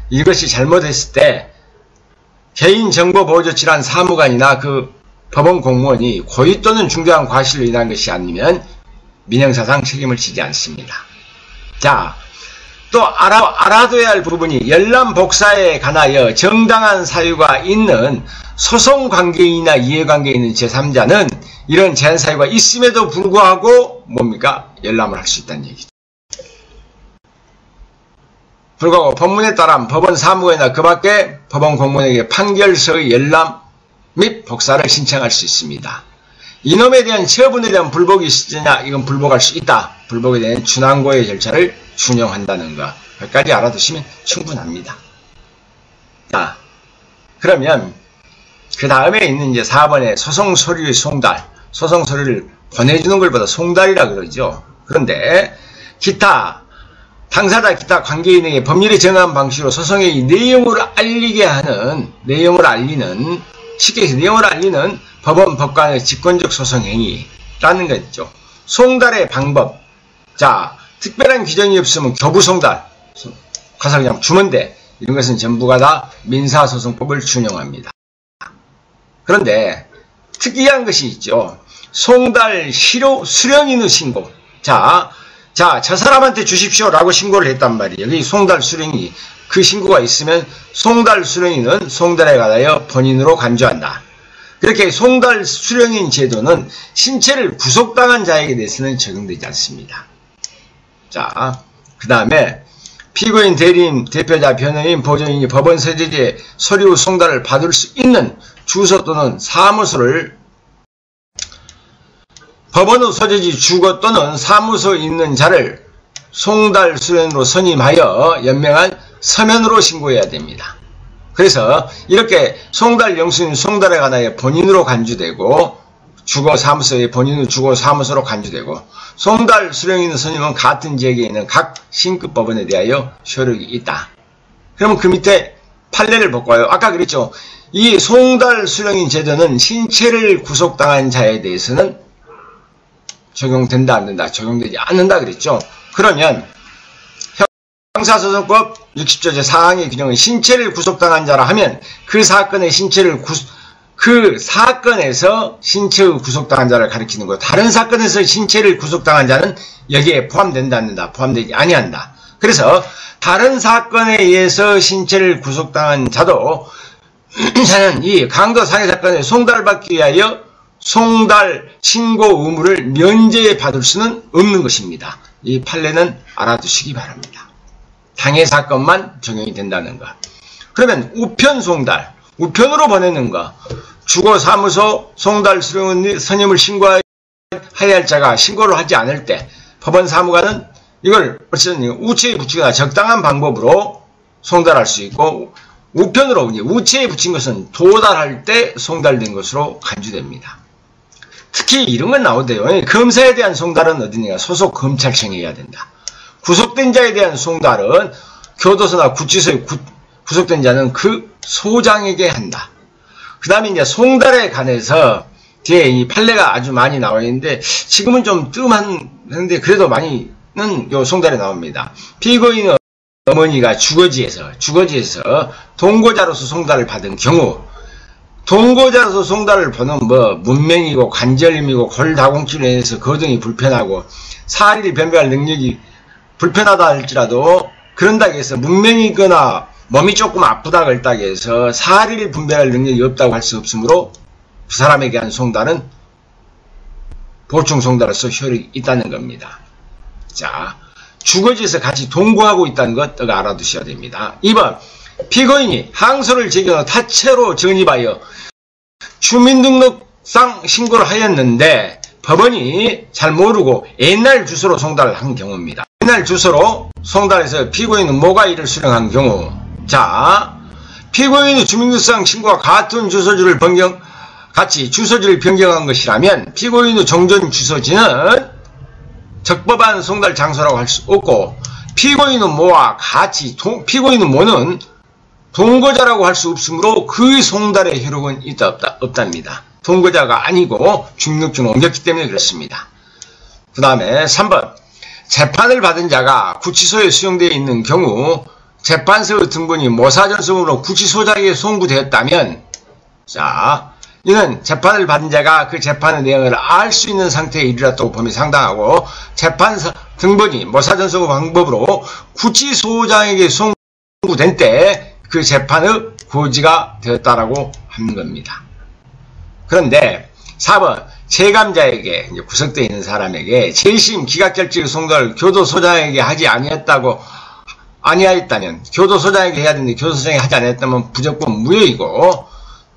이것이 잘못했을 때 개인정보 보호 조치란 사무관이나 그 법원 공무원이 고의 또는 중대한 과실로 인한 것이 아니면 민형사상 책임을 지지 않습니다. 자, 또 알아둬야 할 부분이 열람 복사에 관하여 정당한 사유가 있는 소송 관계인이나 이해관계에 있는 제3자는 이런 제한 사유가 있음에도 불구하고 뭡니까? 열람을 할 수 있다는 얘기죠. 불구하고 법문에 따라 법원 사무관이나 그 밖에 법원 공무원에게 판결서의 열람 및 복사를 신청할 수 있습니다. 이놈에 대한 처분에 대한 불복이 있으냐? 이건 불복할 수 있다. 불복에 대한 준항고의 절차를 준용한다는 것. 여기까지 알아두시면 충분합니다. 자, 그러면 그 다음에 있는 이제 4번에 소송 서류의 송달. 소송 서류를 보내주는 것보다 송달이라 그러죠. 그런데 기타 당사자 기타 관계인에게 법률에 정한 방식으로 소송의 내용을 알리게 하는 쉽게 해서 내용을 알리는 법원 법관의 직권적 소송 행위라는 거죠. 송달의 방법. 자, 특별한 규정이 없으면 교부 송달, 가서 그냥 주면 돼. 이런 것은 전부가 다 민사소송법을 준용합니다. 그런데 특이한 것이 있죠. 송달 수령인의 신고. 자, 저 사람한테 주십시오라고 신고를 했단 말이에요. 여기 송달 수령이 그 신고가 있으면 송달 수령인은 송달에 관하여 본인으로 간주한다. 그렇게 송달 수령인 제도는 신체를 구속당한 자에게 대해서는 적용되지 않습니다. 자, 그 다음에 피고인, 대리인, 대표자, 변호인, 보조인이 법원 서재지에 서류 송달을 받을 수 있는 주소 또는 사무소를 법원의 소재지 주거 또는 사무소에 있는 자를 송달 수령으로 선임하여 연명한 서면으로 신고해야 됩니다. 그래서 이렇게 송달 영수인 송달에 관하여 본인으로 간주되고 주거 사무소에 본인의 주거 사무소로 간주되고 송달 수령인의 선임은 같은 지역에 있는 각 신급 법원에 대하여 효력이 있다. 그러면 그 밑에 판례를 볼까요? 아까 그랬죠. 이 송달 수령인 제도는 신체를 구속당한 자에 대해서는 적용된다 안 된다? 적용되지 않는다 그랬죠. 그러면 형사소송법 60조 제4항의 규정은 신체를 구속당한 자라 하면 그 사건에서 신체의 구속당한 자를 가리키는 거예요. 다른 사건에서 신체를 구속당한 자는 여기에 포함된다 안 된다? 포함되지 아니한다. 그래서 다른 사건에 의해서 신체를 구속당한 자도 자는 이 강도 상해 사건에 송달받기 위하여 송달 신고 의무를 면제받을 수는 없는 것입니다. 이 판례는 알아두시기 바랍니다. 당해 사건만 적용이 된다는 것. 그러면 우편 송달, 우편으로 보내는 것. 주거사무소 송달 수령 선임을 신고해야 할 자가 신고를 하지 않을 때 법원 사무관은 이걸 어쨌든 우체에 붙이거나 적당한 방법으로 송달할 수 있고, 우편으로 우체에 붙인 것은 도달할 때 송달된 것으로 간주됩니다. 특히 이런 건 나오대요. 검사에 대한 송달은 어디냐? 소속 검찰청에 해야 된다. 구속된 자에 대한 송달은 교도소나 구치소에 구속된 자는 그 소장에게 한다. 그 다음에 이제 송달에 관해서 뒤에 이 판례가 아주 많이 나와 있는데 지금은 좀 뜸한데 그래도 많이는 요 송달에 나옵니다. 피고인의 어머니가 주거지에서 동거자로서 송달을 받은 경우, 동거자로서 송달을 보는 문맹이고 관절염이고 골다공증으로 인해서 거동이 불편하고 사리를 변별할 능력이 불편하다 할지라도 그런다고 해서 문맹이거나 몸이 조금 아프다고 했다고 해서 사리를 분별할 능력이 없다고 할 수 없으므로 그 사람에게 한 송달은 보충 송달로서 효력이 있다는 겁니다. 자, 주거지에서 같이 동거하고 있다는 것 알아두셔야 됩니다. 2번, 피고인이 항소를 제기하여 타체로 전입하여 주민등록상 신고를 하였는데 법원이 잘 모르고 옛날 주소로 송달을 한 경우입니다. 옛날 주소로 송달해서 피고인은 모가일을 수령한 경우, 자, 피고인의 주민등록상 신고와 같은 주소지를 같이 주소지를 변경한 것이라면 피고인의 정전 주소지는 적법한 송달 장소라고 할 수 없고, 피고인의 모와 같이 피고인의 모는 동거자라고 할 수 없으므로 그 송달의 효력은 있다 없답니다. 동거자가 아니고 중력주는 옮겼기 때문에 그렇습니다. 그 다음에 3번, 재판을 받은 자가 구치소에 수용되어 있는 경우 재판서 등본이 모사전송으로 구치소장에게 송부되었다면, 자, 이는 재판을 받은 자가 그 재판의 내용을 알 수 있는 상태에 이르렀다고 봄이 상당하고, 재판서 등본이 모사전송 방법으로 구치소장에게 송부된 때 그 재판의 고지가 되었다라고 하는 겁니다. 그런데 4번, 재감자에게, 구속되어 있는 사람에게 재심 기각결정의 송달을 교도소장에게 하지 아니하였다면, 교도소장에게 해야 되는데 교도소장이 하지 않았다면 부적법 무효이고,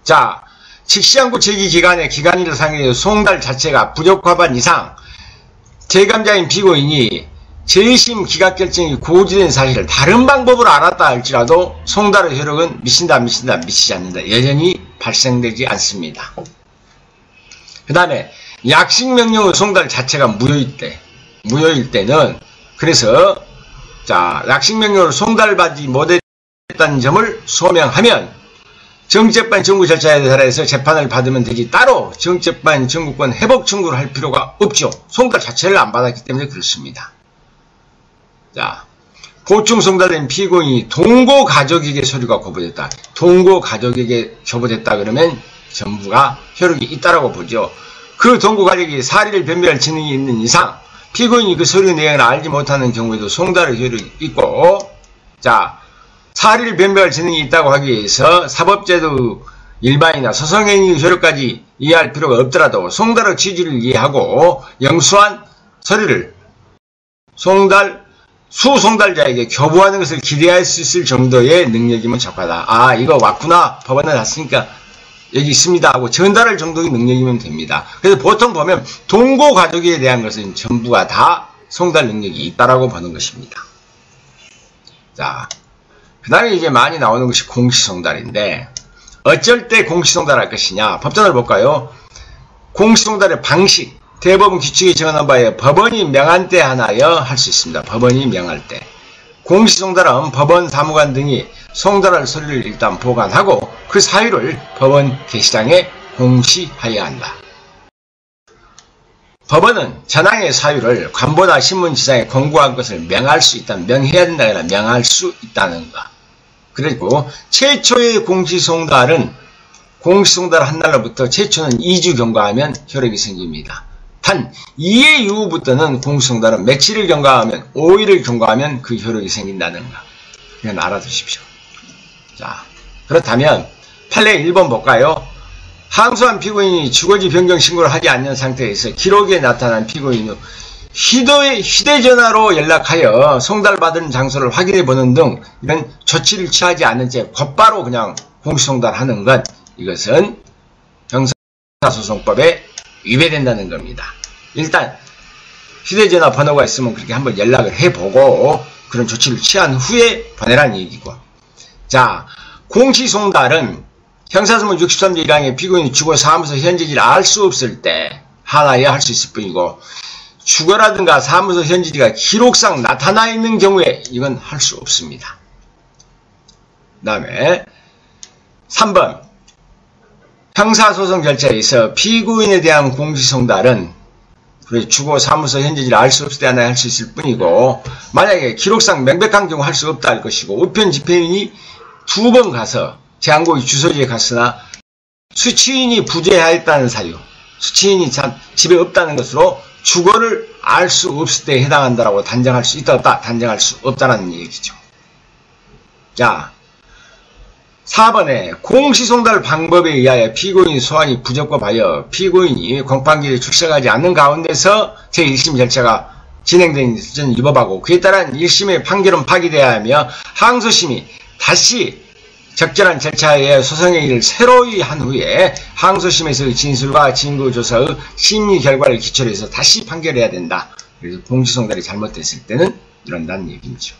자, 직시한구 제기 기간에 기간일을 상정해서 송달 자체가 부적합한 이상 재감자인 피고인이 재심 기각결정이 고지된 사실을 다른 방법으로 알았다 할지라도 송달의 효력은 미치지 않는다. 여전히 발생되지 않습니다. 그 다음에 약식명령의 송달 자체가 무효일 때는, 그래서 자, 약식명령으로 송달받지 못했다는 점을 소명하면 정치재판 청구 절차에 따라서 재판을 받으면 되지, 따로 정치재판 청구권 회복 청구를 할 필요가 없죠. 송달 자체를 안 받았기 때문에 그렇습니다. 자, 보충 송달된 피고인이 동고 가족에게 서류가 거부됐다. 동고 가족에게 거부됐다 그러면 전부가 효력이 있다라고 보죠. 그 동고 가족이 사리를 변별할 지능이 있는 이상 피고인이 그 서류 내용을 알지 못하는 경우에도 송달의 효력이 있고, 자, 사리를 변별할 지능이 있다고 하기 위해서 사법제도 일반이나 소송행위 효력까지 이해할 필요가 없더라도 송달의 취지를 이해하고 영수한 서류를 수송달자에게 교부하는 것을 기대할 수 있을 정도의 능력이면 적하다. 아, 이거 왔구나. 법원에 갔으니까 여기 있습니다 하고 전달할 정도의 능력이면 됩니다. 그래서 보통 보면 동고 가족에 대한 것은 전부가 다 송달 능력이 있다라고 보는 것입니다. 자, 그 다음에 이제 많이 나오는 것이 공시송달인데, 어쩔 때 공시송달 할 것이냐? 법전을 볼까요? 공시송달의 방식, 대법원 규칙에 정한 바에 법원이 명한 때 하나여 할 수 있습니다. 법원이 명할 때. 공시송달은 법원 사무관 등이 송달할 서류를 일단 보관하고 그 사유를 법원 게시장에 공시하여야 한다. 법원은 전항의 사유를 관보나 신문지상에 공고한 것을 명할 수 있다, 명해야 된다거나 명할 수 있다는 것. 그리고 최초의 공시송달은 공시송달 한 날로부터 최초는 2주 경과하면 효력이 생깁니다. 단 2회 이후부터는 공시송달은 며칠을 경과하면 5일을 경과하면 그 효력이 생긴다는 거. 이건 알아두십시오. 자, 그렇다면 판례 1번 볼까요? 항소한 피고인이 주거지 변경 신고를 하지 않는 상태에서 기록에 나타난 피고인의 휴대전화로 연락하여 송달받은 장소를 확인해보는 등 이런 조치를 취하지 않은 채 곧바로 그냥 공시송달하는 것, 이것은 형사소송법에 위배된다는 겁니다. 일단 휴대전화 번호가 있으면 그렇게 한번 연락을 해보고 그런 조치를 취한 후에 보내라는 얘기고, 자, 공시송달은 형사소문 63조 1항에 피고인이 주거 사무소 현재지를 알 수 없을 때 하나여 할 수 있을 뿐이고, 주거라든가 사무소 현재지가 기록상 나타나 있는 경우에 이건 할 수 없습니다. 그 다음에 3번, 형사소송 절차에서 피고인에 대한 공시송달은 주거 사무소 현재지를 알 수 없을 때 하나 할 수 있을 뿐이고, 만약에 기록상 명백한 경우 할 수 없다 할 것이고, 우편 집행인이 2번 가서 제한고의 주소지에 갔으나 수취인이 부재하였다는 사유, 수취인이 집에 없다는 것으로 주거를 알 수 없을 때에 해당한다라고 단정할 수 있다 없다, 단정할 수 없다라는 얘기죠. 자, 4번에 공시송달 방법에 의하여 피고인 소환이 부적법하여 피고인이 공판기일에 출석하지 않는 가운데서 제1심 절차가 진행된 것은 위법하고, 그에 따른 1심의 판결은 파기되어야 하며 항소심이 다시 적절한 절차에 소송행위를 새로이 한 후에 항소심에서의 진술과 증거조사의 심리 결과를 기초로 해서 다시 판결해야 된다. 그래서 공시송달이 잘못됐을 때는 이런다는 얘기죠.